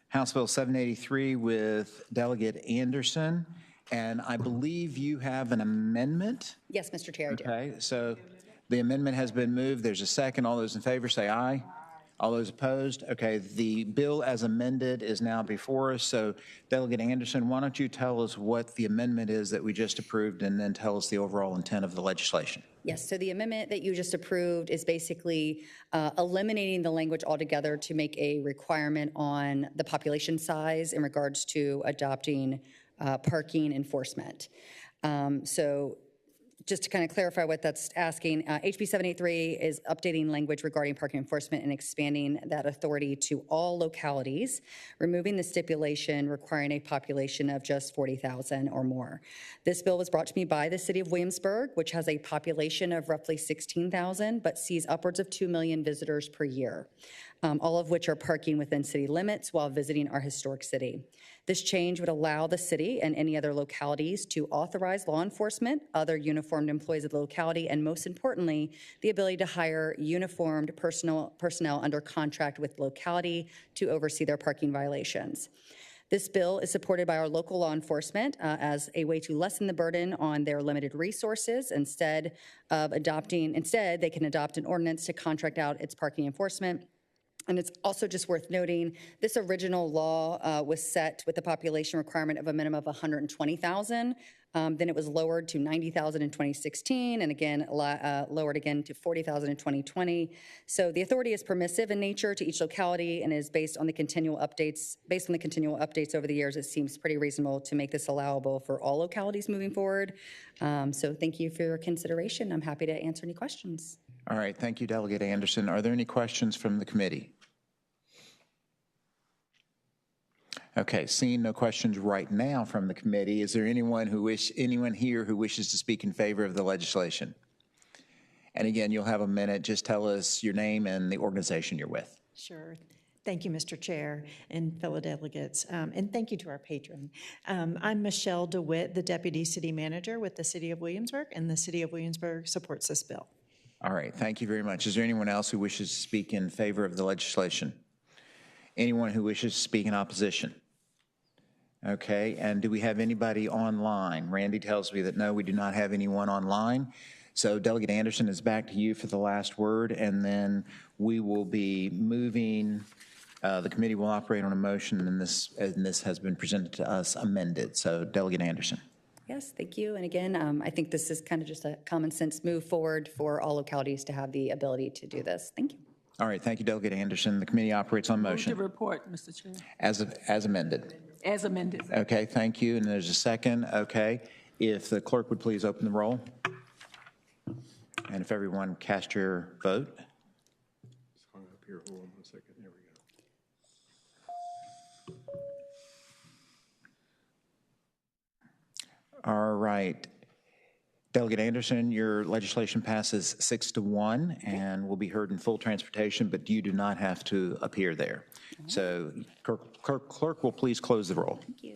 House Bill 783 with Delegate Anderson. And I believe you have an amendment? Yes, Mr. Chair, I do. Okay, so the amendment has been moved. There's a second. All those in favor say aye. All those opposed? Okay, the bill as amended is now before us. So Delegate Anderson, why don't you tell us what the amendment is that we just approved and then tell us the overall intent of the legislation? Yes, so the amendment that you just approved is basically eliminating the language altogether to make a requirement on the population size in regards to adopting parking enforcement. So just to kind of clarify what that's asking, HB783 is updating language regarding parking enforcement and expanding that authority to all localities, removing the stipulation requiring a population of just 40,000 or more. This bill was brought to me by the city of Williamsburg, which has a population of roughly 16,000, but sees upwards of 2 million visitors per year, all of which are parking within city limits while visiting our historic city. This change would allow the city and any other localities to authorize law enforcement, other uniformed employees of the locality, and most importantly, the ability to hire uniformed personnel under contract with locality to oversee their parking violations. This bill is supported by our local law enforcement as a way to lessen the burden on their limited resources. Instead, they can adopt an ordinance to contract out its parking enforcement. And it's also just worth noting, this original law was set with a population requirement of a minimum of 120,000. Then it was lowered to 90,000 in 2016, and again lowered again to 40,000 in 2020. So the authority is permissive in nature to each locality and is based on the continual updates. Based on the continual updates over the years, it seems pretty reasonable to make this allowable for all localities moving forward. So thank you for your consideration. I'm happy to answer any questions. All right, thank you, Delegate Anderson. Are there any questions from the committee? Okay, seeing no questions right now from the committee, is there anyone here who wishes to speak in favor of the legislation? And again, you'll have a minute. Just tell us your name and the organization you're with. Sure. Thank you, Mr. Chair and fellow delegates, and thank you to our patron. I'm Michelle DeWitt, the Deputy City Manager with the City of Williamsburg, and the City of Williamsburg supports this bill. All right, thank you very much. Is there anyone else who wishes to speak in favor of the legislation? Anyone who wishes to speak in opposition? Okay, and do we have anybody online? Randy tells me that no, we do not have anyone online. So Delegate Anderson, is back to you for the last word, and then we will be moving. The committee will operate on a motion, and this has been presented to us amended. So Delegate Anderson. Yes, thank you. And again, I think this is kind of just a common sense move forward for all localities to have the ability to do this. Thank you. All right, thank you, Delegate Anderson. The committee operates on motion. Move the report, Mr. Chair. As amended. As amended. Okay, thank you. And there's a second. Okay, if the clerk would please open the roll. And if everyone cast your vote. It's hung up here. Hold on 1 second. There we go. All right. Delegate Anderson, your legislation passes 6-1 and will be heard in full transportation, but you do not have to appear there. So clerk will please close the roll. Thank you.